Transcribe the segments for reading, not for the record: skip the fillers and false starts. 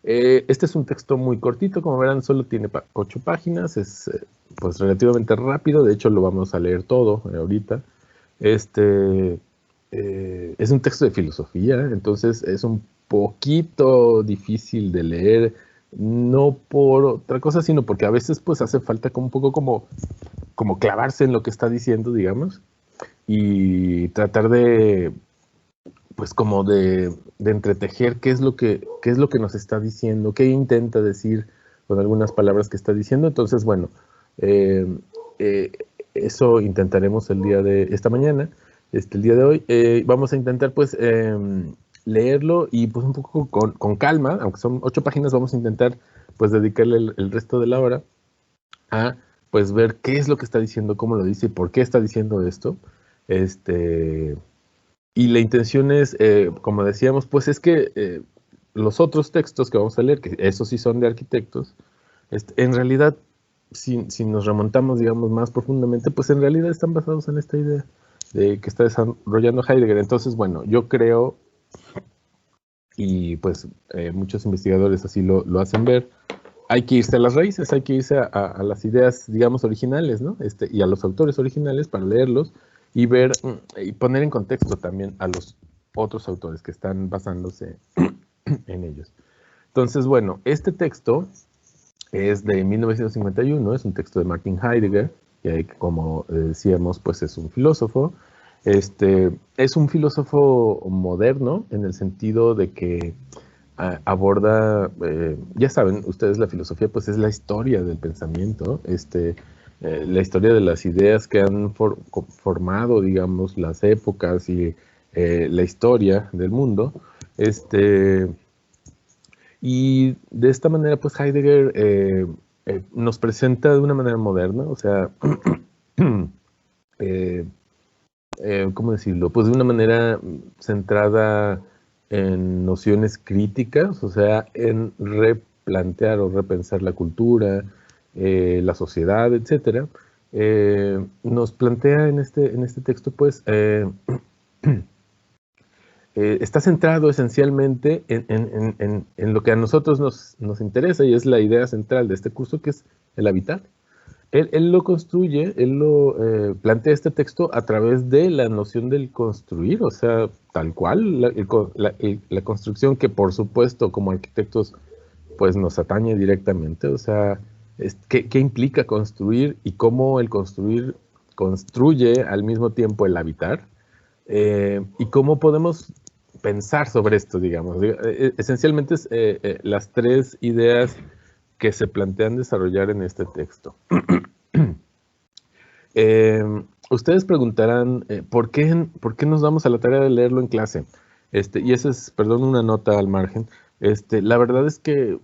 Este es un texto muy cortito, como verán, solo tiene 8 páginas, es pues relativamente rápido, de hecho lo vamos a leer todo ahorita. Es un texto de filosofía, entonces es un poquito difícil de leer, no por otra cosa, sino porque a veces pues hace falta como un poco como clavarse en lo que está diciendo, digamos, y tratar de pues como de entretejer qué es lo que nos está diciendo, qué intenta decir con algunas palabras que está diciendo. Entonces, bueno, eh, eh, eso intentaremos el día de esta mañana, el día de hoy. Vamos a intentar pues leerlo y pues un poco con calma, aunque son 8 páginas, vamos a intentar pues dedicarle el resto de la hora a pues ver qué es lo que está diciendo, cómo lo dice y por qué está diciendo esto. Este, y la intención es, como decíamos, pues es que los otros textos que vamos a leer, que esos sí son de arquitectos, en realidad, si nos remontamos, digamos, más profundamente, pues en realidad están basados en esta idea de que está desarrollando Heidegger. Entonces, bueno, yo creo, y pues muchos investigadores así lo hacen ver, hay que irse a las raíces, hay que irse a las ideas, digamos, originales, ¿no? Y a los autores originales para leerlos y ver y poner en contexto también a los otros autores que están basándose en ellos. Entonces, bueno, este texto es de 1951, es un texto de Martin Heidegger, que como decíamos, pues es un filósofo. Es un filósofo moderno en el sentido de que aborda, ya saben, ustedes la filosofía pues es la historia del pensamiento, la historia de las ideas que han formado, digamos, las épocas y la historia del mundo. Y de esta manera pues Heidegger nos presenta de una manera moderna, o sea, eh, ¿cómo decirlo? Pues de una manera centrada en nociones críticas, o sea, en replantear o repensar la cultura, la sociedad, etcétera. Nos plantea en este texto, pues, está centrado esencialmente en lo que a nosotros nos interesa y es la idea central de este curso, que es el habitar. Él lo construye, él lo plantea este texto a través de la noción del construir, o sea, tal cual, la construcción que por supuesto como arquitectos pues nos atañe directamente, o sea, ¿qué implica construir y cómo el construir construye al mismo tiempo el habitar? Y cómo podemos pensar sobre esto, digamos. Esencialmente es las 3 ideas que se plantean desarrollar en este texto. Ustedes preguntarán, por qué nos damos a la tarea de leerlo en clase? Y eso es, perdón, una nota al margen. La verdad es que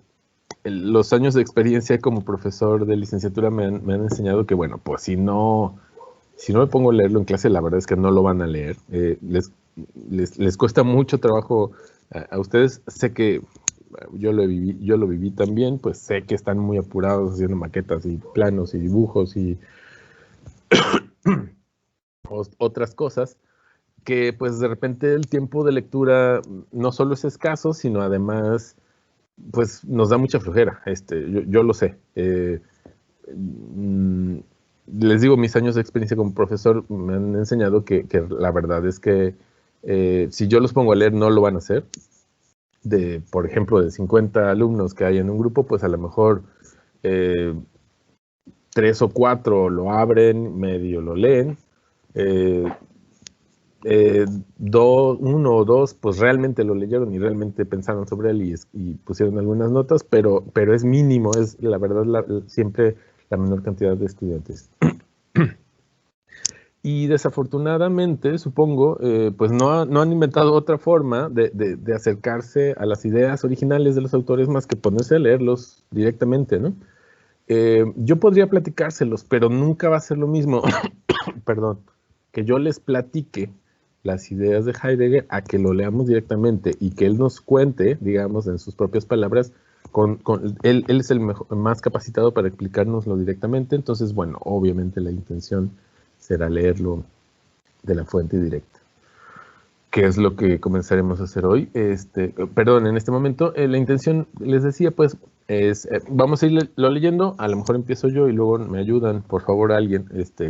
los años de experiencia como profesor de licenciatura me han enseñado que, bueno, pues si no me pongo a leerlo en clase, la verdad es que no lo van a leer. Les cuesta mucho trabajo a ustedes. Sé que yo lo viví también, pues sé que están muy apurados haciendo maquetas y planos y dibujos y otras cosas, que pues de repente el tiempo de lectura no solo es escaso, sino además pues nos da mucha flojera. Yo lo sé. Mm, Les digo, mis años de experiencia como profesor me han enseñado que la verdad es que si yo los pongo a leer no lo van a hacer. Por ejemplo, de 50 alumnos que hay en un grupo, pues a lo mejor 3 o 4 lo abren, medio lo leen. Uno o dos, pues realmente lo leyeron y realmente pensaron sobre él y pusieron algunas notas, pero es mínimo, es la verdad siempre la menor cantidad de estudiantes. Y desafortunadamente, supongo, pues no han inventado otra forma de acercarse a las ideas originales de los autores más que ponerse a leerlos directamente, ¿no? Yo podría platicárselos, pero nunca va a ser lo mismo, perdón, que yo les platique las ideas de Heidegger a que lo leamos directamente y que él nos cuente, digamos, en sus propias palabras, él es el más capacitado para explicárnoslo directamente. Entonces, bueno, obviamente la intención será leerlo de la fuente directa. ¿Qué es lo que comenzaremos a hacer hoy? Perdón, en este momento, la intención, les decía, pues, es, vamos a irlo leyendo, a lo mejor empiezo yo y luego me ayudan, por favor, alguien,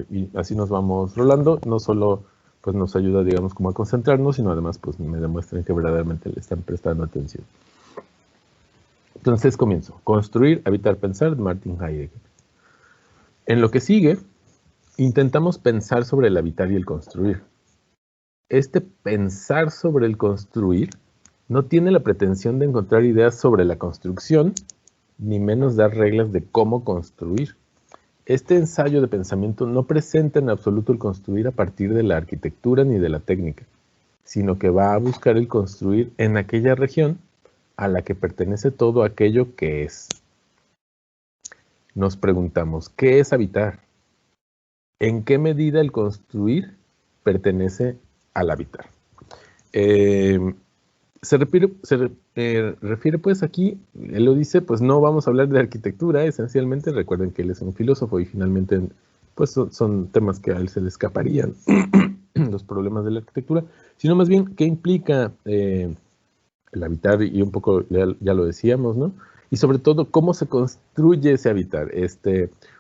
y así nos vamos rolando, no solo, pues, nos ayuda, digamos, como a concentrarnos, sino además, pues, me demuestran que verdaderamente le están prestando atención. Entonces, comienzo. Construir, habitar, pensar, de Martin Heidegger. En lo que sigue, intentamos pensar sobre el habitar y el construir. Este pensar sobre el construir no tiene la pretensión de encontrar ideas sobre la construcción, ni menos dar reglas de cómo construir. Este ensayo de pensamiento no presenta en absoluto el construir a partir de la arquitectura ni de la técnica, sino que va a buscar el construir en aquella región a la que pertenece todo aquello que es. Nos preguntamos, ¿qué es habitar? ¿En qué medida el construir pertenece al habitar? Se refiere pues aquí, él lo dice, pues no vamos a hablar de arquitectura, esencialmente, recuerden que él es un filósofo y finalmente pues son temas que a él se le escaparían los problemas de la arquitectura, sino más bien qué implica el habitar, y un poco ya lo decíamos, ¿no? Y sobre todo, cómo se construye ese habitar,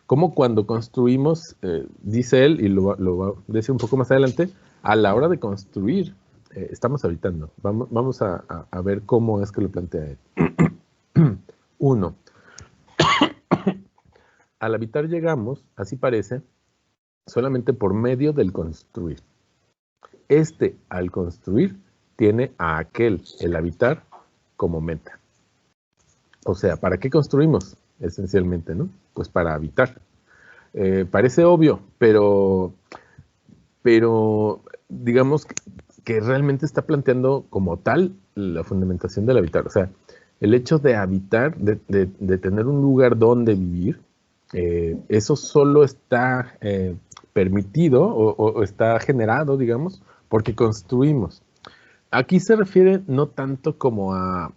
cómo cuando construimos, dice él, y lo va a decir un poco más adelante, a la hora de construir, estamos habitando. Vamos a ver cómo es que lo plantea él. 1. Al habitar llegamos, así parece, solamente por medio del construir. Al construir, tiene a aquel, el habitar, como meta. O sea, ¿para qué construimos? Esencialmente, ¿no? Pues para habitar. Parece obvio, pero digamos que realmente está planteando como tal la fundamentación del habitar. O sea, el hecho de habitar, de tener un lugar donde vivir, eso solo está permitido o está generado, digamos, porque construimos. Aquí se refiere no tanto como a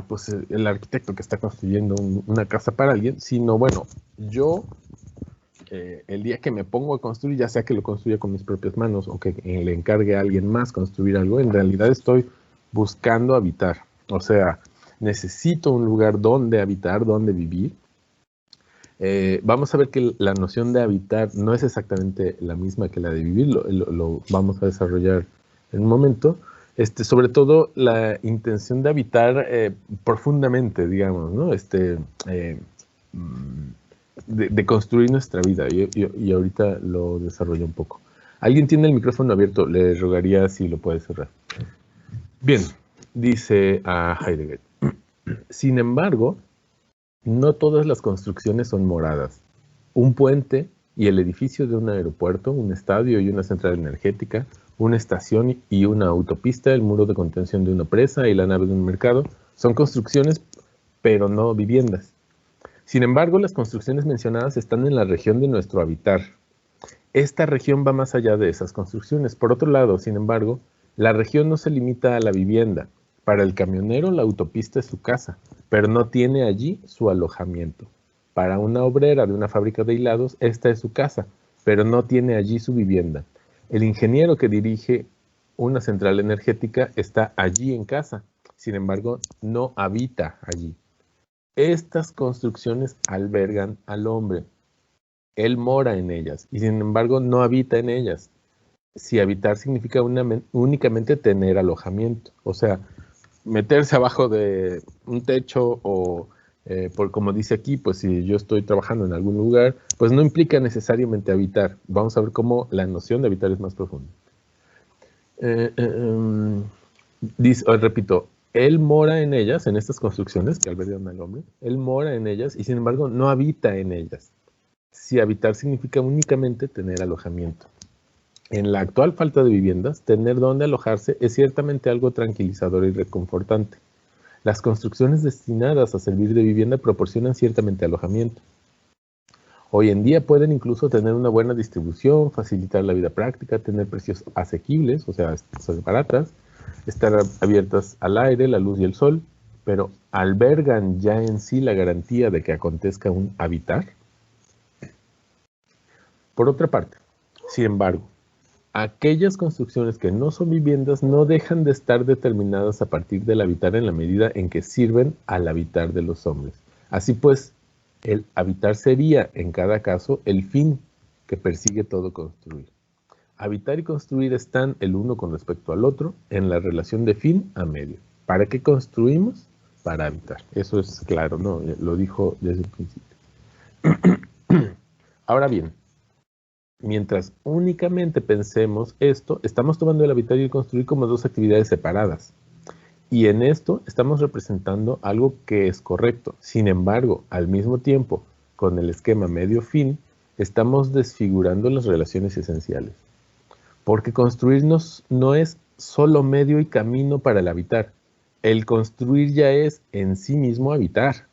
pues, el arquitecto que está construyendo una casa para alguien, sino, bueno, yo el día que me pongo a construir, ya sea que lo construya con mis propias manos o que le encargue a alguien más construir algo, en realidad estoy buscando habitar. O sea, necesito un lugar donde habitar, donde vivir. Vamos a ver que la noción de habitar no es exactamente la misma que la de vivir, lo vamos a desarrollar en un momento. Sobre todo la intención de habitar profundamente, digamos, ¿no? De construir nuestra vida, y ahorita lo desarrollo un poco. Alguien tiene el micrófono abierto, le rogaría si lo puede cerrar. Bien, dice a Heidegger. Sin embargo, no todas las construcciones son moradas. Un puente y el edificio de un aeropuerto, un estadio y una central energética, una estación y una autopista, el muro de contención de una presa y la nave de un mercado, son construcciones, pero no viviendas. Sin embargo, las construcciones mencionadas están en la región de nuestro habitar. Esta región va más allá de esas construcciones. Por otro lado, sin embargo, la región no se limita a la vivienda. Para el camionero, la autopista es su casa, pero no tiene allí su alojamiento. Para una obrera de una fábrica de hilados, esta es su casa, pero no tiene allí su vivienda. El ingeniero que dirige una central energética está allí en casa, sin embargo, no habita allí. Estas construcciones albergan al hombre. Él mora en ellas y sin embargo no habita en ellas. Si habitar significa únicamente tener alojamiento, o sea, meterse abajo de un techo o, como dice aquí, pues si yo estoy trabajando en algún lugar, pues no implica necesariamente habitar. Vamos a ver cómo la noción de habitar es más profunda. Repito, él mora en ellas, en estas construcciones que albergan al hombre, él mora en ellas y sin embargo no habita en ellas. Si habitar significa únicamente tener alojamiento. En la actual falta de viviendas, tener donde alojarse es ciertamente algo tranquilizador y reconfortante. Las construcciones destinadas a servir de vivienda proporcionan ciertamente alojamiento. Hoy en día pueden incluso tener una buena distribución, facilitar la vida práctica, tener precios asequibles, o sea, son baratas, estar abiertas al aire, la luz y el sol, pero ¿albergan ya en sí la garantía de que acontezca un habitar? Por otra parte, sin embargo, Aquellas construcciones que no son viviendas no dejan de estar determinadas a partir del habitar en la medida en que sirven al habitar de los hombres. Así pues, el habitar sería, en cada caso, el fin que persigue todo construir. Habitar y construir están el uno con respecto al otro en la relación de fin a medio. ¿Para qué construimos? Para habitar. Eso es claro, ¿no? Lo dijo desde el principio. Ahora bien, mientras únicamente pensemos esto, estamos tomando el habitar y el construir como dos actividades separadas. Y en esto estamos representando algo que es correcto. Sin embargo, al mismo tiempo, con el esquema medio-fin, estamos desfigurando las relaciones esenciales. Porque construirnos no es solo medio y camino para el habitar. El construir ya es en sí mismo habitar.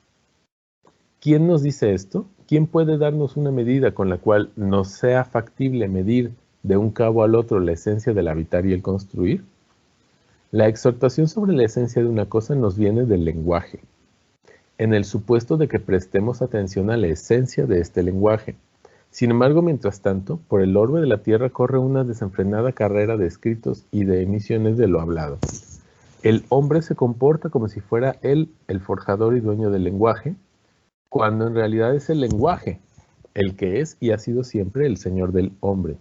¿Quién nos dice esto? ¿Quién puede darnos una medida con la cual nos sea factible medir de un cabo al otro la esencia del habitar y el construir? La exhortación sobre la esencia de una cosa nos viene del lenguaje, en el supuesto de que prestemos atención a la esencia de este lenguaje. Sin embargo, mientras tanto, por el orbe de la Tierra corre una desenfrenada carrera de escritos y de emisiones de lo hablado. El hombre se comporta como si fuera él el forjador y dueño del lenguaje, cuando en realidad es el lenguaje, el que es y ha sido siempre el señor del hombre.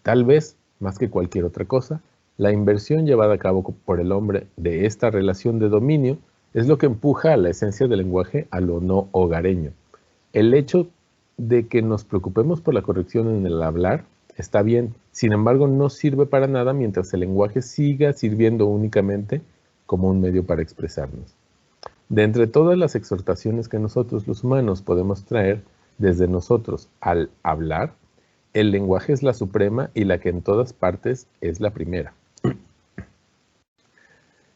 Tal vez, más que cualquier otra cosa, la inversión llevada a cabo por el hombre de esta relación de dominio es lo que empuja a la esencia del lenguaje a lo no hogareño. El hecho de que nos preocupemos por la corrección en el hablar está bien, sin embargo no sirve para nada mientras el lenguaje siga sirviendo únicamente como un medio para expresarnos. De entre todas las exhortaciones que nosotros los humanos podemos traer desde nosotros al hablar, el lenguaje es la suprema y la que en todas partes es la primera.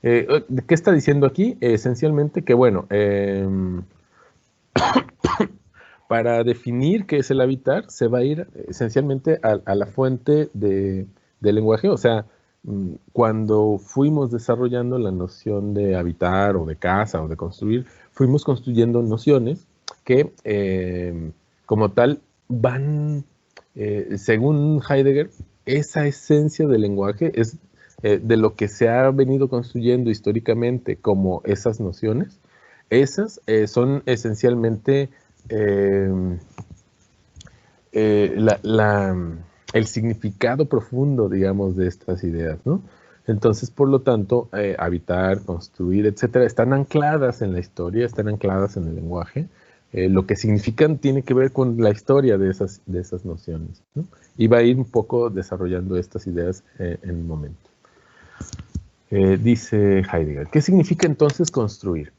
¿Qué está diciendo aquí? Esencialmente que, bueno, para definir qué es el habitar, se va a ir esencialmente a la fuente del lenguaje. O sea, cuando fuimos desarrollando la noción de habitar o de casa o de construir, fuimos construyendo nociones que, como tal, van, según Heidegger, esa esencia del lenguaje es de lo que se ha venido construyendo históricamente como esas nociones. Esas son esencialmente el significado profundo, digamos, de estas ideas, ¿no? Entonces, por lo tanto, habitar, construir, etcétera, están ancladas en la historia, están ancladas en el lenguaje. Lo que significan tiene que ver con la historia de esas nociones, ¿no? Y va a ir un poco desarrollando estas ideas en un momento. Dice Heidegger, ¿qué significa entonces construir?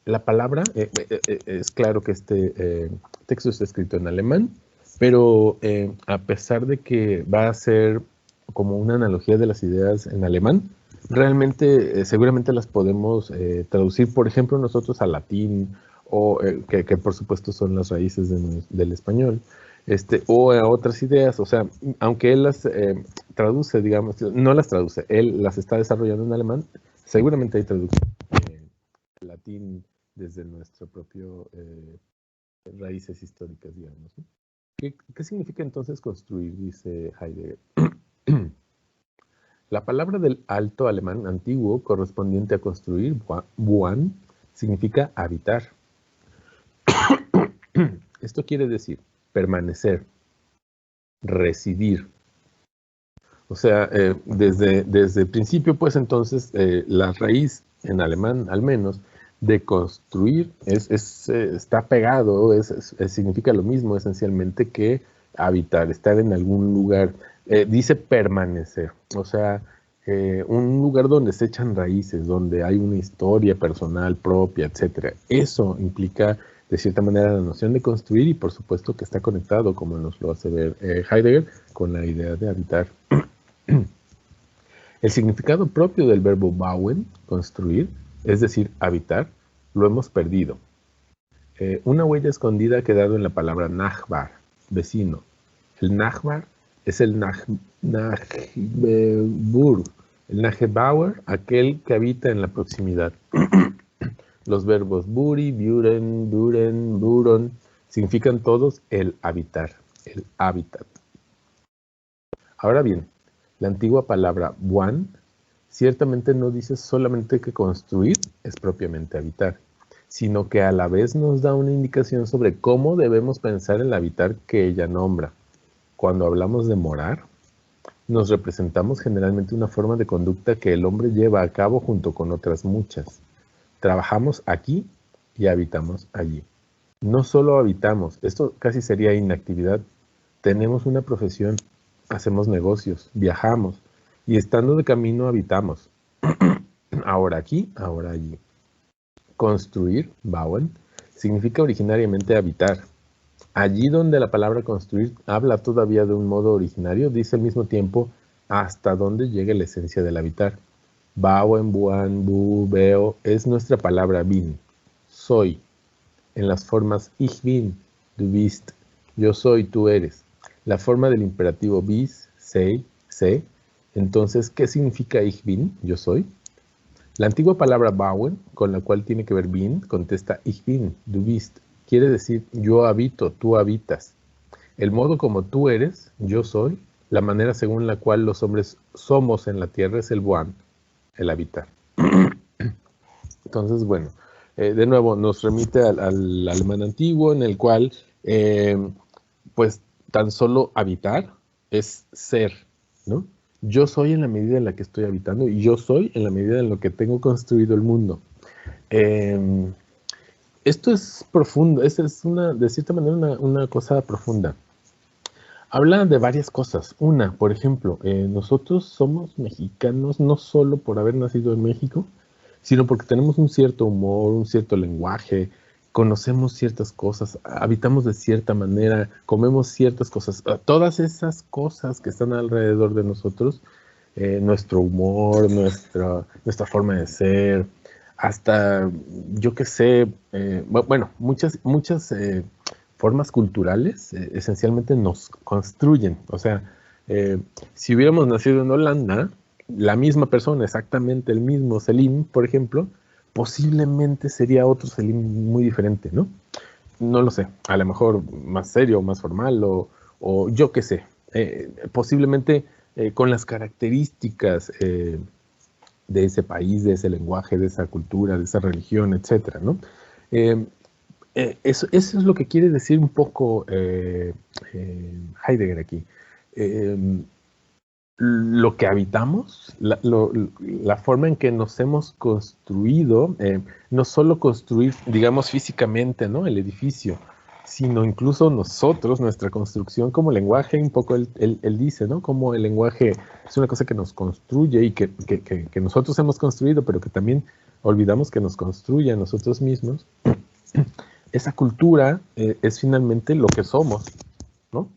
La palabra, es claro que este texto está escrito en alemán, pero a pesar de que va a ser como una analogía de las ideas en alemán, realmente seguramente las podemos traducir, por ejemplo, nosotros al latín, o que por supuesto son las raíces del español, o a otras ideas. O sea, aunque él las traduce, digamos, no las traduce, él las está desarrollando en alemán, seguramente hay traducción en latín desde nuestro propio raíces históricas, digamos, ¿no? ¿Qué significa entonces construir? Dice Heidegger. La palabra del alto alemán antiguo correspondiente a construir, wohnen, significa habitar. Esto quiere decir permanecer, residir. O sea, desde el principio, pues entonces, la raíz, en alemán al menos, de construir está pegado, significa lo mismo esencialmente que habitar, estar en algún lugar. Dice permanecer, o sea, un lugar donde se echan raíces, donde hay una historia personal propia, etc. Eso implica, de cierta manera, la noción de construir y, por supuesto, que está conectado, como nos lo hace ver Heidegger, con la idea de habitar. El significado propio del verbo bauen, construir, es decir, habitar, lo hemos perdido. Una huella escondida ha quedado en la palabra Nachbar, vecino. El Nachbar es el Nachbur, el Nachbauer, aquel que habita en la proximidad. Los verbos buri, buren, buren, buron significan todos el habitar, el hábitat. Ahora bien, la antigua palabra buan ciertamente no dice solamente que construir es propiamente habitar, sino que a la vez nos da una indicación sobre cómo debemos pensar en el habitar que ella nombra. Cuando hablamos de morar, nos representamos generalmente una forma de conducta que el hombre lleva a cabo junto con otras muchas. Trabajamos aquí y habitamos allí. No solo habitamos, esto casi sería inactividad. Tenemos una profesión, hacemos negocios, viajamos y estando de camino habitamos. Ahora aquí, ahora allí. Construir, bauen, significa originariamente habitar. Allí donde la palabra construir habla todavía de un modo originario, dice al mismo tiempo hasta donde llegue la esencia del habitar. Bauen, buan, bu, veo, es nuestra palabra bin, soy, en las formas ich bin, du bist, yo soy, tú eres. La forma del imperativo bis, sei, sé. Entonces, ¿qué significa ich bin, yo soy? La antigua palabra bauen, con la cual tiene que ver bin, contesta ich bin, du bist. Quiere decir yo habito, tú habitas. El modo como tú eres, yo soy, la manera según la cual los hombres somos en la tierra es el buan, el habitar. Entonces, bueno, de nuevo nos remite al alemán antiguo en el cual, pues, tan solo habitar es ser, ¿no? Yo soy en la medida en la que estoy habitando y yo soy en la medida en la que tengo construido el mundo. Esto es profundo, es de cierta manera una cosa profunda. Habla de varias cosas. Una, por ejemplo, nosotros somos mexicanos no solo por haber nacido en México, sino porque tenemos un cierto humor, un cierto lenguaje, conocemos ciertas cosas, habitamos de cierta manera, comemos ciertas cosas. Todas esas cosas que están alrededor de nosotros, nuestro humor, nuestra forma de ser, hasta, yo qué sé, bueno, muchas formas culturales esencialmente nos construyen. O sea, si hubiéramos nacido en Holanda, la misma persona, exactamente el mismo Selim, por ejemplo, posiblemente sería otro Selim muy diferente, ¿no? No lo sé, a lo mejor más serio, más formal, o yo qué sé, posiblemente con las características de ese país, de ese lenguaje, de esa cultura, de esa religión, etcétera, ¿no? Eso es lo que quiere decir un poco Heidegger aquí. Lo que habitamos, la forma en que nos hemos construido, no solo construir, digamos, físicamente, ¿no?, el edificio, sino incluso nosotros, nuestra construcción como lenguaje, un poco él dice, ¿no?, como el lenguaje es una cosa que nos construye y que nosotros hemos construido, pero que también olvidamos que nos construye a nosotros mismos. Esa cultura es finalmente lo que somos, ¿no?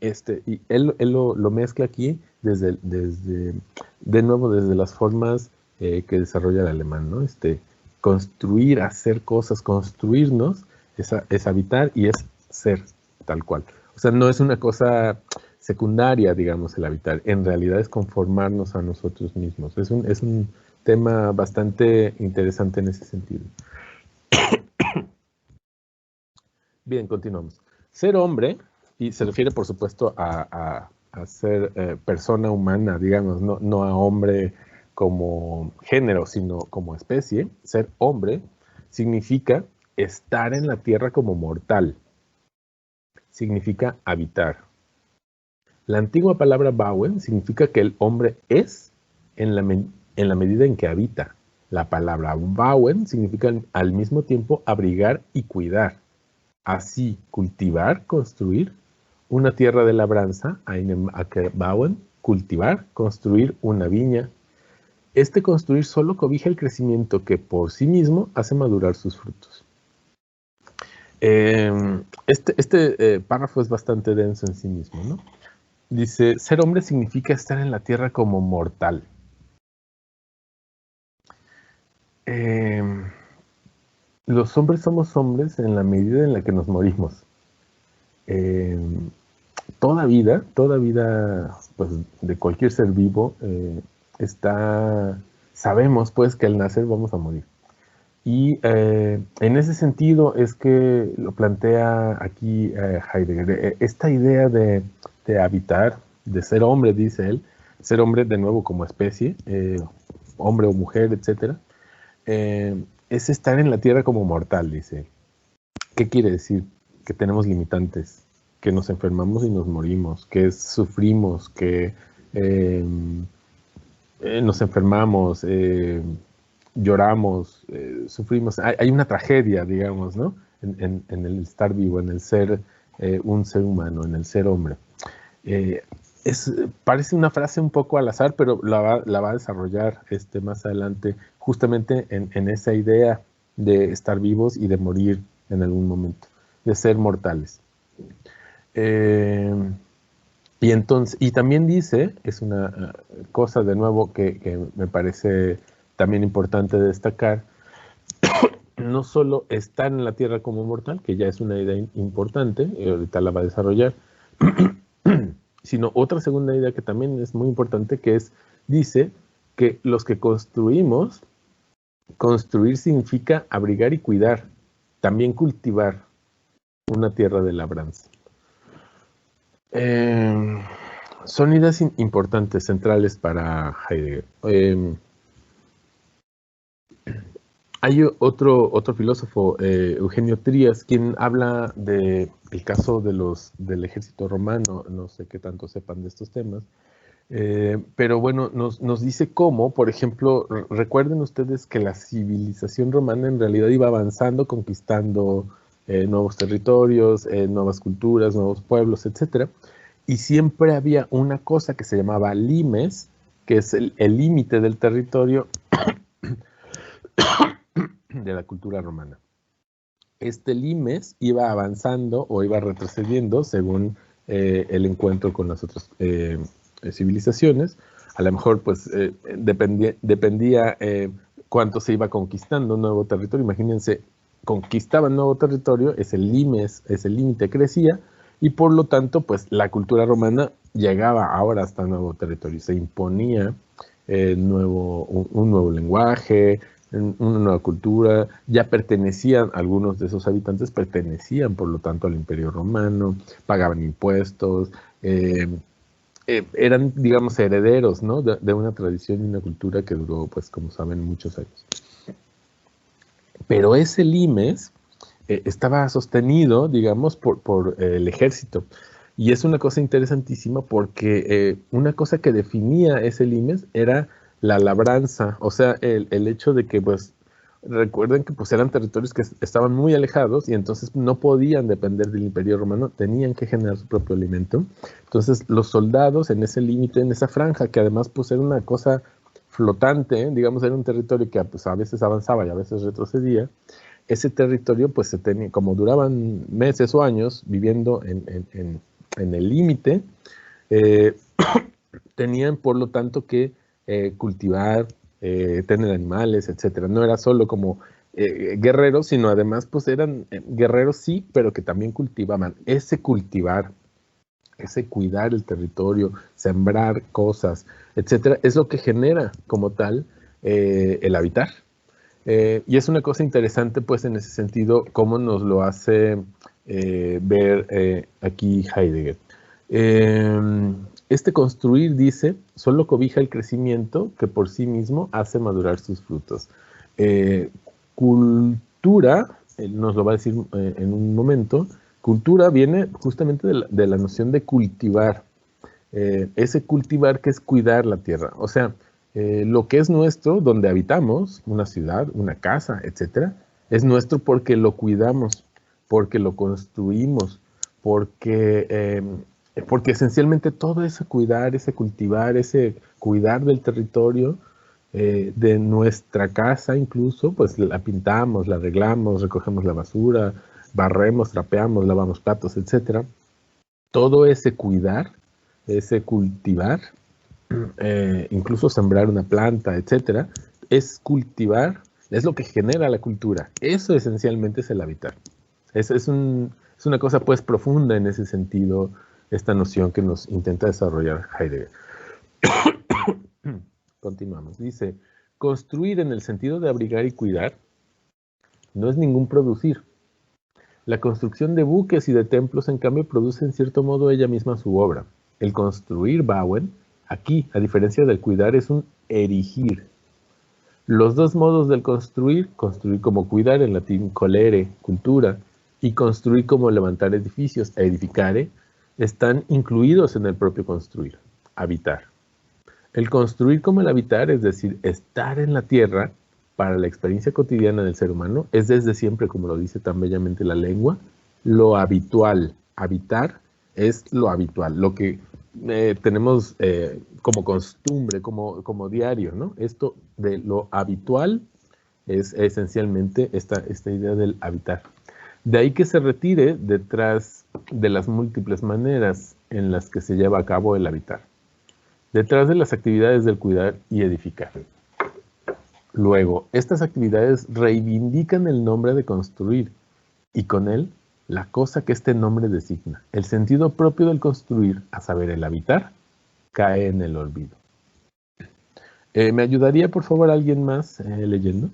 Y él lo mezcla aquí de nuevo desde las formas que desarrolla el alemán, ¿no? Construir, hacer cosas, construirnos, es habitar y es ser tal cual. O sea, no es una cosa secundaria, digamos, el habitar. En realidad es conformarnos a nosotros mismos. Es un tema bastante interesante en ese sentido. Bien, continuamos. Ser hombre, y se refiere por supuesto a ser persona humana, digamos, no a hombre como género, sino como especie. Ser hombre significa estar en la tierra como mortal. Significa habitar. La antigua palabra bauen significa que el hombre es en la medida en que habita. La palabra bauen significa al mismo tiempo abrigar y cuidar. Así, cultivar, construir, una tierra de labranza, einem Ackerbauen, cultivar, construir una viña. Este construir solo cobija el crecimiento que por sí mismo hace madurar sus frutos. Este párrafo es bastante denso en sí mismo, ¿no? Dice, ser hombre significa estar en la tierra como mortal. Los hombres somos hombres en la medida en la que nos morimos. Toda vida, pues, de cualquier ser vivo, sabemos pues que al nacer vamos a morir. Y en ese sentido es que lo plantea aquí Heidegger. Esta idea de habitar, de ser hombre, dice él, ser hombre de nuevo como especie, hombre o mujer, etcétera, es estar en la tierra como mortal, dice. ¿Qué quiere decir? Que tenemos limitantes, que nos enfermamos y nos morimos, que sufrimos, que eh, nos enfermamos, lloramos, sufrimos. Hay una tragedia, digamos, ¿no? En el estar vivo, en el ser un ser humano, en el ser hombre. Eh, parece una frase un poco al azar, pero la va a desarrollar más adelante, justamente en esa idea de estar vivos y de morir en algún momento, de ser mortales. Y entonces, y también dice, es una cosa de nuevo que me parece también importante destacar, no solo estar en la tierra como mortal, que ya es una idea importante, y ahorita la va a desarrollar, sino otra segunda idea que también es muy importante, que es, dice que los que construimos, construir significa abrigar y cuidar, también cultivar una tierra de labranza. Son ideas importantes, centrales para Heidegger. Hay otro filósofo, Eugenio Trías, quien habla del caso del ejército romano. No sé qué tanto sepan de estos temas, pero bueno, nos dice cómo, por ejemplo, recuerden ustedes que la civilización romana en realidad iba avanzando, conquistando nuevos territorios, nuevas culturas, nuevos pueblos, etcétera. Y siempre había una cosa que se llamaba limes, que es el límite del territorio de la cultura romana. Este limes iba avanzando o iba retrocediendo según el encuentro con las otras civilizaciones. A lo mejor pues dependía cuánto se iba conquistando un nuevo territorio. Imagínense, conquistaban nuevo territorio, ese límite crecía, y por lo tanto pues la cultura romana llegaba ahora hasta nuevo territorio. Se imponía un nuevo lenguaje, una nueva cultura, ya pertenecían, algunos de esos habitantes pertenecían por lo tanto al Imperio Romano, pagaban impuestos, eran, digamos, herederos, ¿no? de una tradición y una cultura que duró, pues, como saben, muchos años. Pero ese limes estaba sostenido, digamos, por el ejército. Y es una cosa interesantísima porque una cosa que definía ese limes era la labranza, o sea, el hecho de que, pues, recuerden que pues eran territorios que estaban muy alejados y entonces no podían depender del Imperio Romano, tenían que generar su propio alimento. Entonces los soldados en ese límite, en esa franja, que además pues era una cosa flotante, digamos, era un territorio que pues, a veces avanzaba y a veces retrocedía. Ese territorio pues se tenía, como duraban meses o años viviendo en el límite, eh, tenían por lo tanto que cultivar, tener animales, etcétera. No era solo como guerreros, sino además pues eran guerreros sí, pero que también cultivaban. Ese cultivar, ese cuidar el territorio, sembrar cosas, etcétera, es lo que genera como tal el habitar. Y es una cosa interesante, pues, en ese sentido, cómo nos lo hace ver aquí Heidegger. Este construir, dice, solo cobija el crecimiento que por sí mismo hace madurar sus frutos. Cultura, nos lo va a decir en un momento, cultura viene justamente de la noción de cultivar. Ese cultivar que es cuidar la tierra. O sea, lo que es nuestro, donde habitamos, una ciudad, una casa, etcétera, es nuestro porque lo cuidamos, porque lo construimos, porque esencialmente todo ese cuidar, ese cultivar, ese cuidar del territorio, de nuestra casa incluso, pues la pintamos, la arreglamos, recogemos la basura, barremos, trapeamos, lavamos platos, etcétera. Todo ese cuidar, ese cultivar, incluso sembrar una planta, etcétera, es cultivar, es lo que genera la cultura. Eso esencialmente es el habitar. Es una cosa pues profunda en ese sentido, esta noción que nos intenta desarrollar Heidegger. Continuamos. Dice, construir en el sentido de abrigar y cuidar no es ningún producir. La construcción de buques y de templos, en cambio, produce en cierto modo ella misma su obra. El construir, bauen, Aquí, a diferencia del cuidar, es un erigir. Los dos modos del construir como cuidar, en latín colere, cultura, y construir como levantar edificios, edificare, están incluidos en el propio construir, habitar. El construir como el habitar, es decir, estar en la tierra, para la experiencia cotidiana del ser humano, es desde siempre, como lo dice tan bellamente la lengua, lo habitual. Habitar es lo habitual, lo que tenemos como costumbre, como diario, ¿no? Esto de lo habitual es esencialmente esta idea del habitar. De ahí que se retire detrás de las múltiples maneras en las que se lleva a cabo el habitar. Detrás de las actividades del cuidar y edificar. Luego, estas actividades reivindican el nombre de construir y con él la cosa que este nombre designa. El sentido propio del construir, a saber, el habitar, cae en el olvido. ¿Me ayudaría, por favor, alguien más leyendo?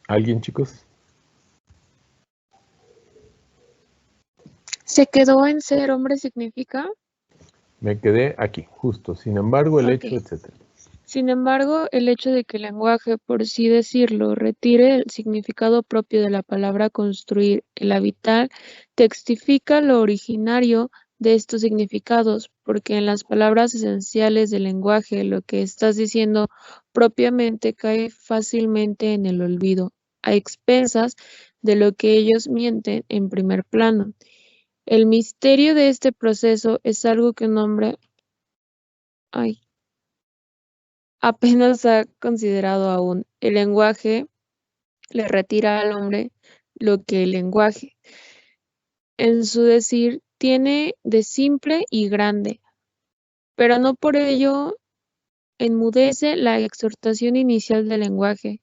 ¿Alguien, chicos? ¿Se quedó en ser hombre significa? Me quedé aquí, justo. Sin embargo, el hecho, Ok. etc. Sin embargo, el hecho de que el lenguaje, por sí decirlo, retire el significado propio de la palabra construir, el habitar, textifica lo originario de estos significados, porque en las palabras esenciales del lenguaje lo que estás diciendo propiamente cae fácilmente en el olvido, a expensas de lo que ellos mienten en primer plano. El misterio de este proceso es algo que un hombre apenas ha considerado aún. El lenguaje le retira al hombre lo que el lenguaje, en su decir, tiene de simple y grande, pero no por ello enmudece la exhortación inicial del lenguaje.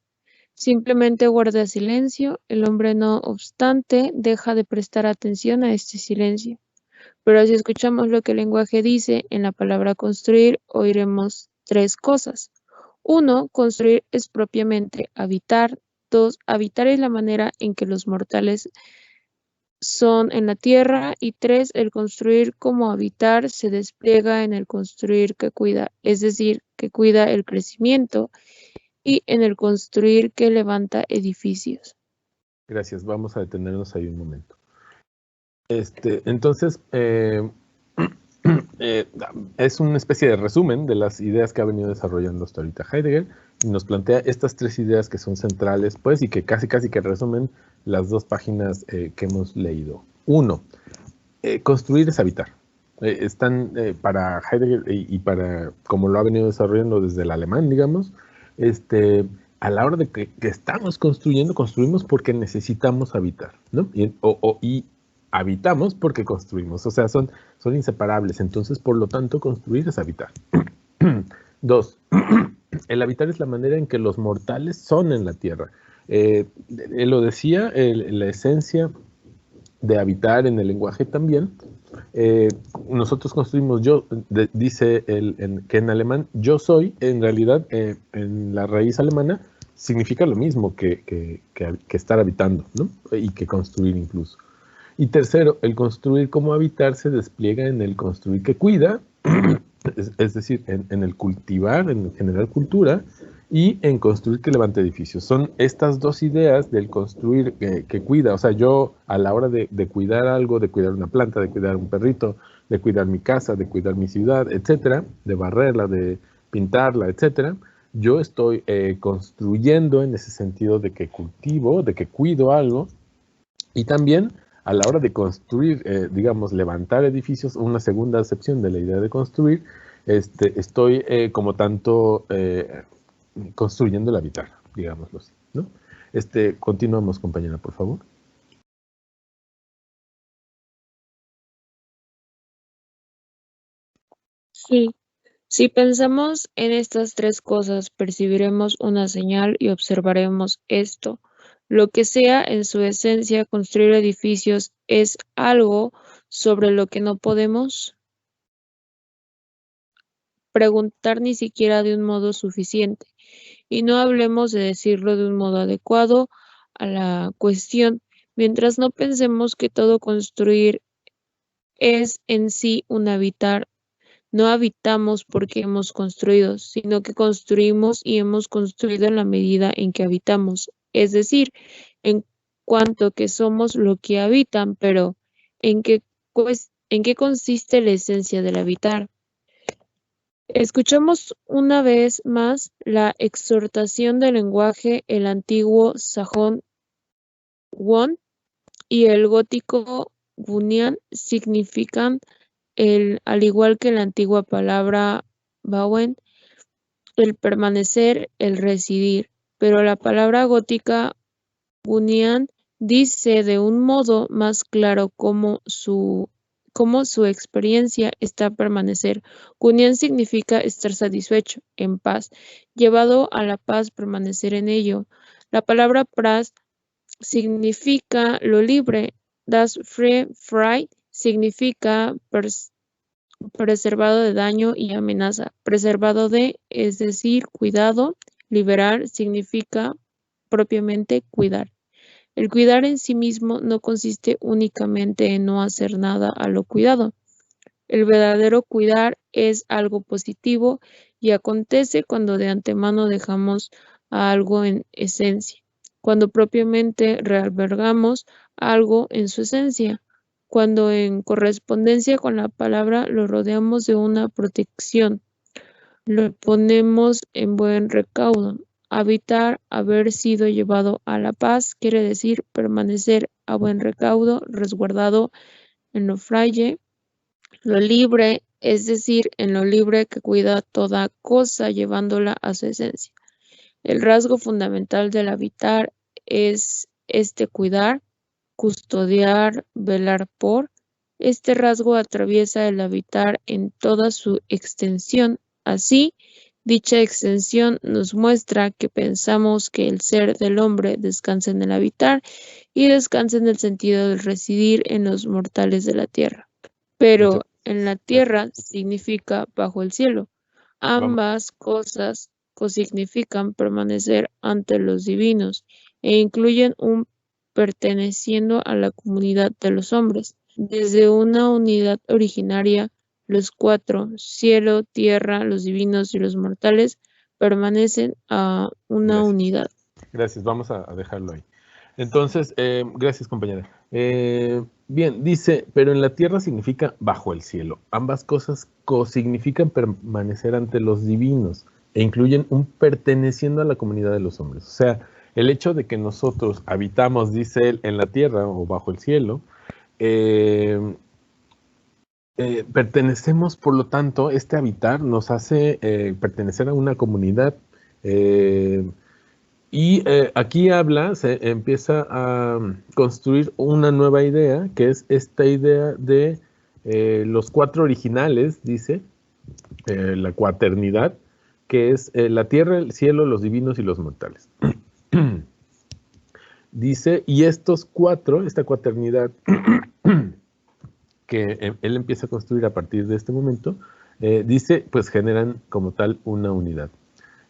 Simplemente guarda silencio, el hombre no obstante deja de prestar atención a este silencio. Pero si escuchamos lo que el lenguaje dice en la palabra construir, oiremos tres cosas. 1. Construir es propiamente habitar. 2. Habitar es la manera en que los mortales son en la tierra. Y 3. El construir como habitar se despliega en el construir que cuida, es decir, que cuida el crecimiento, y en el construir que levanta edificios. Gracias, vamos a detenernos ahí un momento. Entonces, es una especie de resumen de las ideas que ha venido desarrollando hasta ahorita Heidegger y nos plantea estas tres ideas que son centrales, pues, y que casi que resumen las dos páginas que hemos leído. Uno, construir es habitar. Están para Heidegger y para, como lo ha venido desarrollando desde el alemán, digamos, a la hora de que estamos construyendo, construimos porque necesitamos habitar, ¿no? Y habitamos porque construimos, o sea, son inseparables, entonces, por lo tanto, construir es habitar. Dos, el habitar es la manera en que los mortales son en la tierra. Él lo decía, la esencia de habitar en el lenguaje también. Nosotros construimos dice que en alemán yo soy, en realidad en la raíz alemana significa lo mismo que estar habitando, ¿no? Y que construir incluso. Y tercero, el construir como habitar se despliega en el construir que cuida, es decir, en el cultivar, en generar cultura, y en construir que levanta edificios. Son estas dos ideas del construir que cuida. O sea, yo a la hora de cuidar algo, de cuidar una planta, de cuidar un perrito, de cuidar mi casa, de cuidar mi ciudad, etcétera, de barrerla, de pintarla, etcétera, yo estoy construyendo en ese sentido de que cultivo, de que cuido algo, y también a la hora de construir, digamos, levantar edificios, una segunda acepción de la idea de construir, estoy como tanto construyendo el habitar, digámoslo así, ¿no? Continuamos, compañera, por favor. Sí. Si pensamos en estas tres cosas, percibiremos una señal y observaremos esto. Lo que sea en su esencia, construir edificios es algo sobre lo que no podemos preguntar ni siquiera de un modo suficiente. Y no hablemos de decirlo de un modo adecuado a la cuestión, mientras no pensemos que todo construir es en sí un habitar. No habitamos porque hemos construido, sino que construimos y hemos construido en la medida en que habitamos, es decir, en cuanto que somos lo que habitan, pero ¿en qué, en qué consiste la esencia del habitar? Escuchamos una vez más la exhortación del lenguaje, el antiguo sajón won y el gótico guñán significan al igual que la antigua palabra bauen, el permanecer, el residir, pero la palabra gótica guñán dice de un modo más claro cómo su experiencia está permanecer. Guñán significa estar satisfecho, en paz, llevado a la paz, permanecer en ello. La palabra paz significa lo libre, das frei significa preservado de daño y amenaza. Preservado de, es decir, cuidado. Liberar significa propiamente cuidar. El cuidar en sí mismo no consiste únicamente en no hacer nada a lo cuidado. El verdadero cuidar es algo positivo y acontece cuando de antemano dejamos a algo en esencia, cuando propiamente realbergamos algo en su esencia, cuando en correspondencia con la palabra lo rodeamos de una protección, lo ponemos en buen recaudo. Habitar, haber sido llevado a la paz, quiere decir permanecer a buen recaudo, resguardado en lo fraile, lo libre, es decir, en lo libre que cuida toda cosa llevándola a su esencia. El rasgo fundamental del habitar es este cuidar, custodiar, velar por. Este rasgo atraviesa el habitar en toda su extensión. Así, dicha extensión nos muestra que pensamos que el ser del hombre descansa en el habitar y descansa en el sentido del residir en los mortales de la tierra. Pero en la tierra significa bajo el cielo. Ambas cosas significan permanecer ante los divinos e incluyen un perteneciendo a la comunidad de los hombres. Desde una unidad originaria, los cuatro, cielo, tierra, los divinos y los mortales, permanecen a una unidad. Gracias, vamos a dejarlo ahí. Entonces, gracias compañera. Bien, dice, pero en la tierra significa bajo el cielo. Ambas cosas significan permanecer ante los divinos e incluyen un perteneciendo a la comunidad de los hombres. O sea, el hecho de que nosotros habitamos, dice él, en la tierra o bajo el cielo, pertenecemos, por lo tanto, este habitar nos hace pertenecer a una comunidad. Y aquí se empieza a construir una nueva idea, que es esta idea de los cuatro originales, dice, la cuaternidad, que es la tierra, el cielo, los divinos y los mortales. Dice, y estos cuatro, esta cuaternidad, que él empieza a construir a partir de este momento, dice, pues generan como tal una unidad.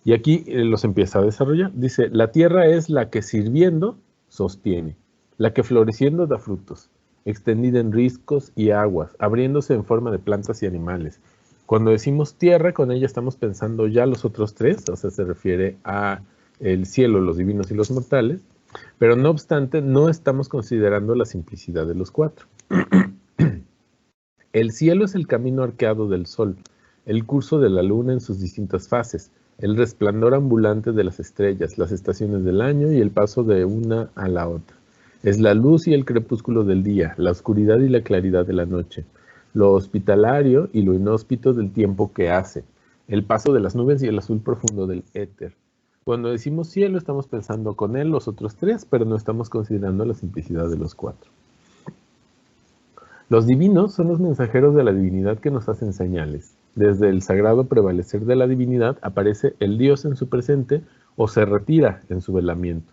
Y aquí los empieza a desarrollar. Dice, la tierra es la que sirviendo sostiene, la que floreciendo da frutos, extendida en riscos y aguas, abriéndose en forma de plantas y animales. Cuando decimos tierra, con ella estamos pensando ya los otros tres, o sea, se refiere a el cielo, los divinos y los mortales, pero no obstante, no estamos considerando la simplicidad de los cuatro. El cielo es el camino arqueado del sol, el curso de la luna en sus distintas fases, el resplandor ambulante de las estrellas, las estaciones del año y el paso de una a la otra. Es la luz y el crepúsculo del día, la oscuridad y la claridad de la noche, lo hospitalario y lo inhóspito del tiempo que hace, el paso de las nubes y el azul profundo del éter. Cuando decimos cielo, estamos pensando con él los otros tres, pero no estamos considerando la simplicidad de los cuatro. Los divinos son los mensajeros de la divinidad que nos hacen señales. Desde el sagrado prevalecer de la divinidad aparece el Dios en su presente o se retira en su velamiento.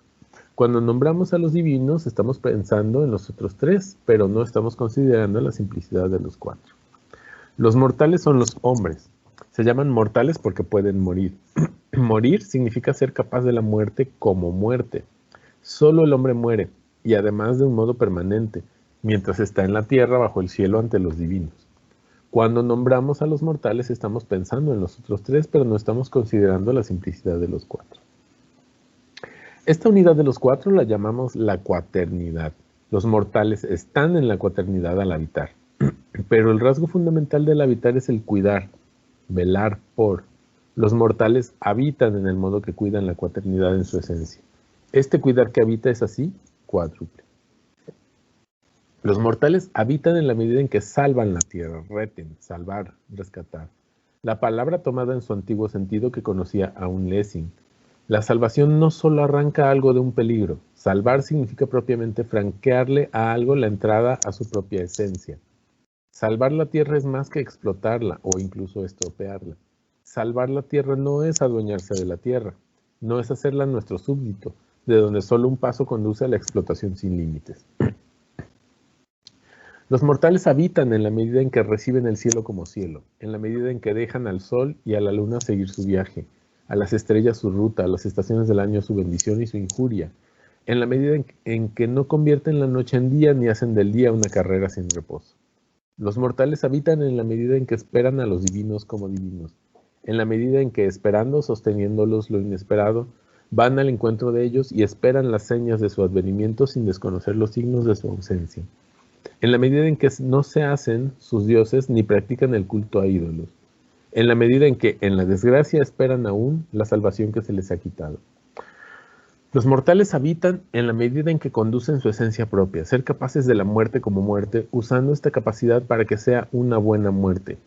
Cuando nombramos a los divinos, estamos pensando en los otros tres, pero no estamos considerando la simplicidad de los cuatro. Los mortales son los hombres. Se llaman mortales porque pueden morir. Morir significa ser capaz de la muerte como muerte. Solo el hombre muere, y además de un modo permanente, mientras está en la tierra bajo el cielo ante los divinos. Cuando nombramos a los mortales estamos pensando en los otros tres, pero no estamos considerando la simplicidad de los cuatro. Esta unidad de los cuatro la llamamos la cuaternidad. Los mortales están en la cuaternidad al habitar, pero el rasgo fundamental del habitar es el cuidar, velar por. Los mortales habitan en el modo que cuidan la cuaternidad en su esencia. Este cuidar que habita es así, cuádruple. Los mortales habitan en la medida en que salvan la tierra, reten, salvar, rescatar. La palabra tomada en su antiguo sentido que conocía aún Lessing. La salvación no solo arranca algo de un peligro. Salvar significa propiamente franquearle a algo la entrada a su propia esencia. Salvar la tierra es más que explotarla o incluso estropearla. Salvar la tierra no es adueñarse de la tierra, no es hacerla nuestro súbdito, de donde solo un paso conduce a la explotación sin límites. Los mortales habitan en la medida en que reciben el cielo como cielo, en la medida en que dejan al sol y a la luna seguir su viaje, a las estrellas su ruta, a las estaciones del año su bendición y su injuria, en la medida en que no convierten la noche en día ni hacen del día una carrera sin reposo. Los mortales habitan en la medida en que esperan a los divinos como divinos, en la medida en que esperando, sosteniéndolos lo inesperado, van al encuentro de ellos y esperan las señas de su advenimiento sin desconocer los signos de su ausencia. En la medida en que no se hacen sus dioses ni practican el culto a ídolos. En la medida en que en la desgracia esperan aún la salvación que se les ha quitado. Los mortales habitan en la medida en que conducen su esencia propia, ser capaces de la muerte como muerte, usando esta capacidad para que sea una buena muerte.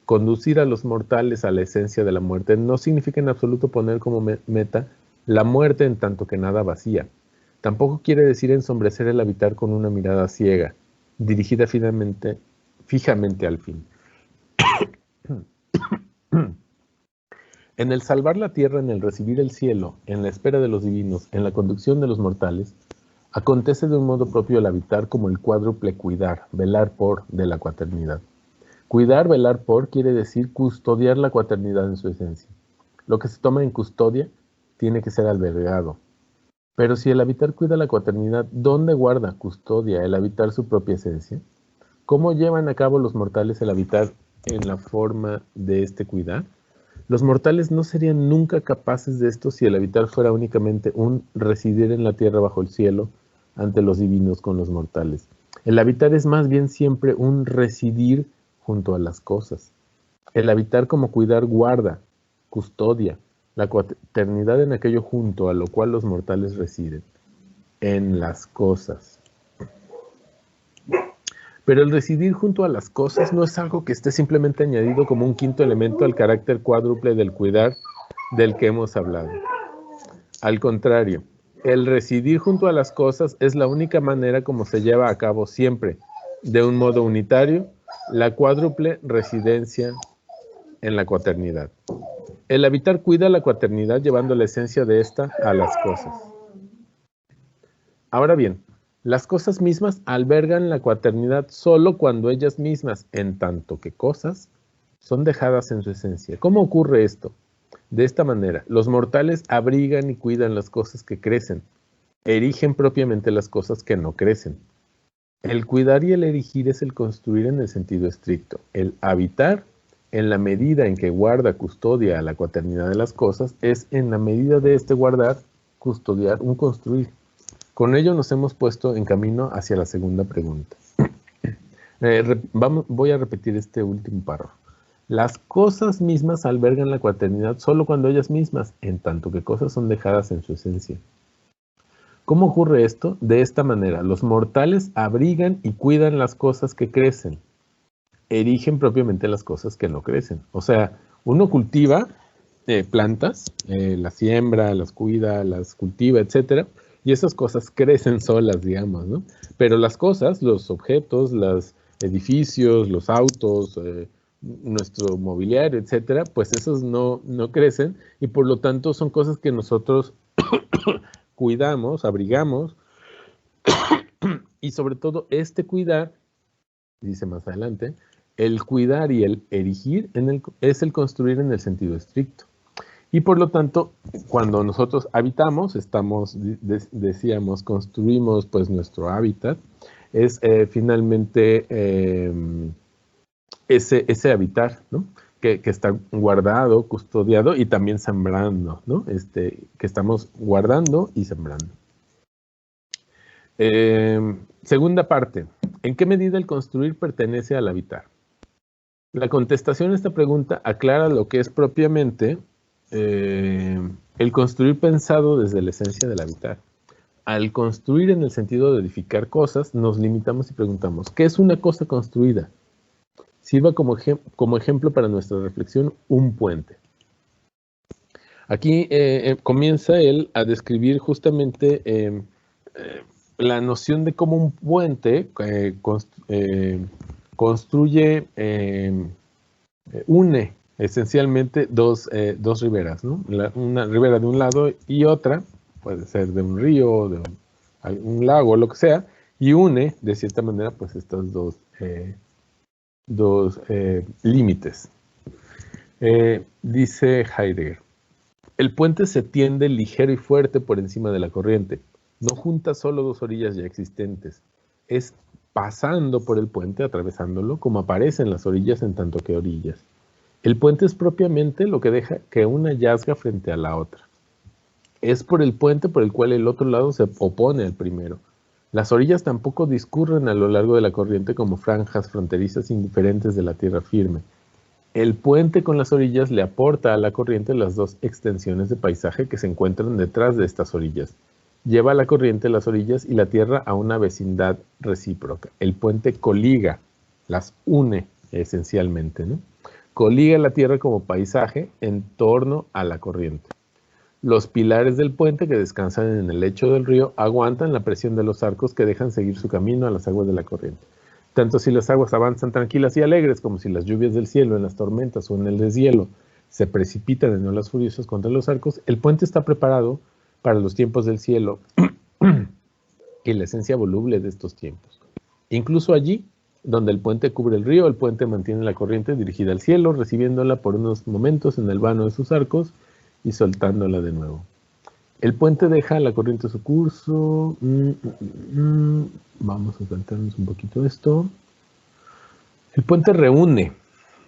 Conducir a los mortales a la esencia de la muerte no significa en absoluto poner como meta la muerte en tanto que nada vacía. Tampoco quiere decir ensombrecer el habitar con una mirada ciega, dirigida fijamente al fin. En el salvar la tierra, en el recibir el cielo, en la espera de los divinos, en la conducción de los mortales, acontece de un modo propio el habitar como el cuádruple cuidar, velar por de la cuaternidad. Cuidar, velar por quiere decir custodiar la cuaternidad en su esencia. Lo que se toma en custodia tiene que ser albergado. Pero si el habitar cuida la cuaternidad, ¿dónde guarda, custodia el habitar su propia esencia? ¿Cómo llevan a cabo los mortales el habitar en la forma de este cuidar? Los mortales no serían nunca capaces de esto si el habitar fuera únicamente un residir en la tierra bajo el cielo ante los divinos con los mortales. El habitar es más bien siempre un residir junto a las cosas. El habitar como cuidar guarda, custodia, la cuaternidad en aquello junto a lo cual los mortales residen, en las cosas. Pero el residir junto a las cosas no es algo que esté simplemente añadido como un quinto elemento al carácter cuádruple del cuidar del que hemos hablado. Al contrario, el residir junto a las cosas es la única manera como se lleva a cabo siempre, de un modo unitario, la cuádruple residencia en la cuaternidad. El habitar cuida la cuaternidad llevando la esencia de esta a las cosas. Ahora bien, las cosas mismas albergan la cuaternidad solo cuando ellas mismas, en tanto que cosas, son dejadas en su esencia. ¿Cómo ocurre esto? De esta manera, los mortales abrigan y cuidan las cosas que crecen, erigen propiamente las cosas que no crecen. El cuidar y el erigir es el construir en el sentido estricto. El habitar, en la medida en que guarda, custodia a la cuaternidad de las cosas, es en la medida de este guardar, custodiar, un construir. Con ello nos hemos puesto en camino hacia la segunda pregunta. Voy a repetir este último párrafo. Las cosas mismas albergan la cuaternidad solo cuando ellas mismas, en tanto que cosas son dejadas en su esencia. ¿Cómo ocurre esto? De esta manera, los mortales abrigan y cuidan las cosas que crecen, erigen propiamente las cosas que no crecen. O sea, uno cultiva plantas, las siembra, las cuida, las cultiva, etcétera, y esas cosas crecen solas, digamos, ¿no? Pero las cosas, los objetos, los edificios, los autos, nuestro mobiliario, etcétera, pues esos no crecen y por lo tanto son cosas que nosotros cuidamos, abrigamos y sobre todo este cuidar, dice más adelante, El cuidar y el erigir es el construir en el sentido estricto. Y por lo tanto, cuando nosotros habitamos, decíamos, construimos pues nuestro hábitat, es finalmente ese habitar, ¿no? Que está guardado, custodiado y también sembrando, ¿no? Que estamos guardando y sembrando. Segunda parte, ¿en qué medida el construir pertenece al habitar? La contestación a esta pregunta aclara lo que es propiamente el construir pensado desde la esencia del habitar. Al construir en el sentido de edificar cosas, nos limitamos y preguntamos, ¿qué es una cosa construida? Sirva como ejemplo para nuestra reflexión un puente. Aquí comienza él a describir justamente la noción de cómo un puente construye, une esencialmente dos riberas, ¿no? Una ribera de un lado y otra, puede ser de un río, de un lago, lo que sea, y une de cierta manera pues estos dos límites. Dice Heidegger, el puente se tiende ligero y fuerte por encima de la corriente. No junta solo dos orillas ya existentes. Es pasando por el puente, atravesándolo, como aparecen las orillas en tanto que orillas. El puente es propiamente lo que deja que una yazga frente a la otra. Es por el puente por el cual el otro lado se opone al primero. Las orillas tampoco discurren a lo largo de la corriente como franjas fronterizas indiferentes de la tierra firme. El puente con las orillas le aporta a la corriente las dos extensiones de paisaje que se encuentran detrás de estas orillas. Lleva a la corriente las orillas y la tierra a una vecindad recíproca. El puente coliga, las une esencialmente, ¿no? Coliga la tierra como paisaje en torno a la corriente. Los pilares del puente que descansan en el lecho del río aguantan la presión de los arcos que dejan seguir su camino a las aguas de la corriente. Tanto si las aguas avanzan tranquilas y alegres como si las lluvias del cielo en las tormentas o en el deshielo se precipitan en olas furiosas contra los arcos, el puente está preparado para los tiempos del cielo y la esencia voluble de estos tiempos. Incluso allí, donde el puente cubre el río, el puente mantiene la corriente dirigida al cielo, recibiéndola por unos momentos en el vano de sus arcos y soltándola de nuevo. El puente deja a la corriente su curso. Vamos a saltarnos un poquito esto. El puente reúne,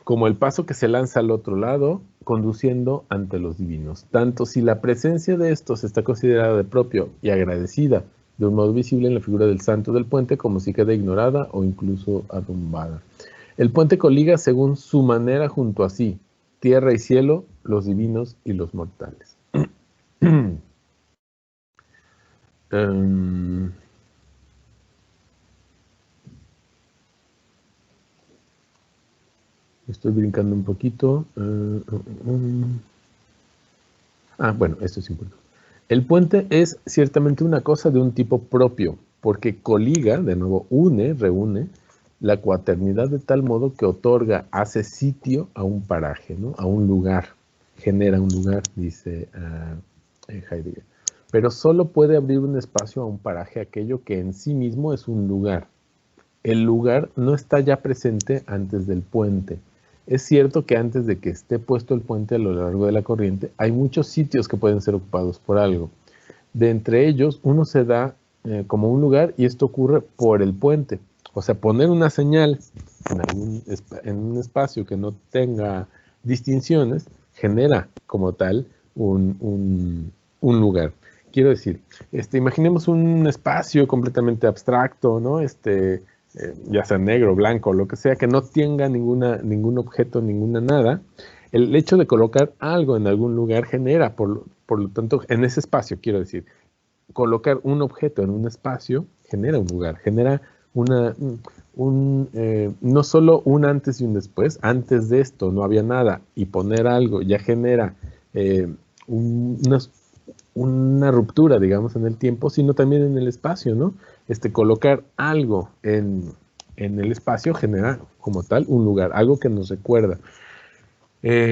como el paso que se lanza al otro lado, conduciendo ante los divinos. Tanto si la presencia de estos está considerada de propio y agradecida de un modo visible en la figura del santo del puente, como si queda ignorada o incluso arrumbada. El puente coliga según su manera junto a sí, tierra y cielo, los divinos y los mortales. Estoy brincando un poquito. Bueno, esto es importante. El puente es ciertamente una cosa de un tipo propio, porque coliga, de nuevo, reúne la cuaternidad de tal modo que otorga, hace sitio a un paraje, ¿no? A un lugar, genera un lugar, dice Heidegger. Pero solo puede abrir un espacio a un paraje aquello que en sí mismo es un lugar. El lugar no está ya presente antes del puente. Es cierto que antes de que esté puesto el puente a lo largo de la corriente, hay muchos sitios que pueden ser ocupados por algo. De entre ellos, uno se da como un lugar y esto ocurre por el puente. O sea, poner una señal en un espacio que no tenga distinciones genera como tal un lugar. Quiero decir, imaginemos un espacio completamente abstracto, ¿no? Ya sea negro, blanco, lo que sea, que no tenga ningún objeto, ninguna nada. El hecho de colocar algo en algún lugar genera, por lo tanto, en ese espacio, quiero decir, colocar un objeto en un espacio genera un lugar, genera no solo un antes y un después. Antes de esto no había nada y poner algo ya genera una ruptura, digamos, en el tiempo, sino también en el espacio, ¿no? Colocar algo en el espacio genera como tal un lugar, algo que nos recuerda.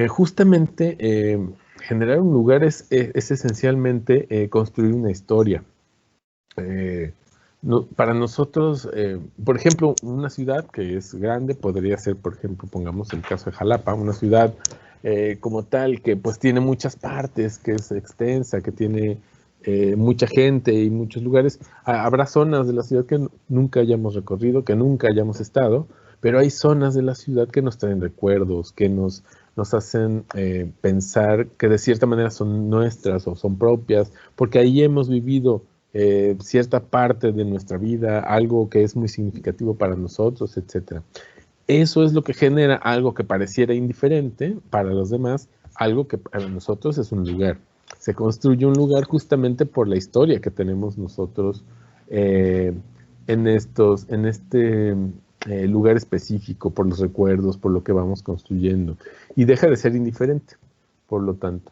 Justamente generar un lugar es esencialmente construir una historia. Para nosotros, por ejemplo, una ciudad que es grande podría ser, por ejemplo, pongamos el caso de Jalapa, una ciudad como tal que pues tiene muchas partes, que es extensa, que tiene mucha gente y muchos lugares. Habrá zonas de la ciudad que nunca hayamos recorrido, que nunca hayamos estado, pero hay zonas de la ciudad que nos traen recuerdos, que nos hacen pensar que de cierta manera son nuestras o son propias, porque ahí hemos vivido cierta parte de nuestra vida, algo que es muy significativo para nosotros, etcétera. Eso es lo que genera algo que pareciera indiferente para los demás, algo que para nosotros es un lugar. Se construye un lugar justamente por la historia que tenemos nosotros eh, en este lugar específico, por los recuerdos, por lo que vamos construyendo. Y deja de ser indiferente, por lo tanto.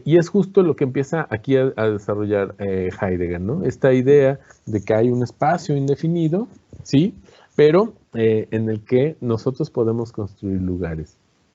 Y es justo lo que empieza aquí a desarrollar Heidegger, ¿no? Esta idea de que hay un espacio indefinido, sí, pero en el que nosotros podemos construir lugares.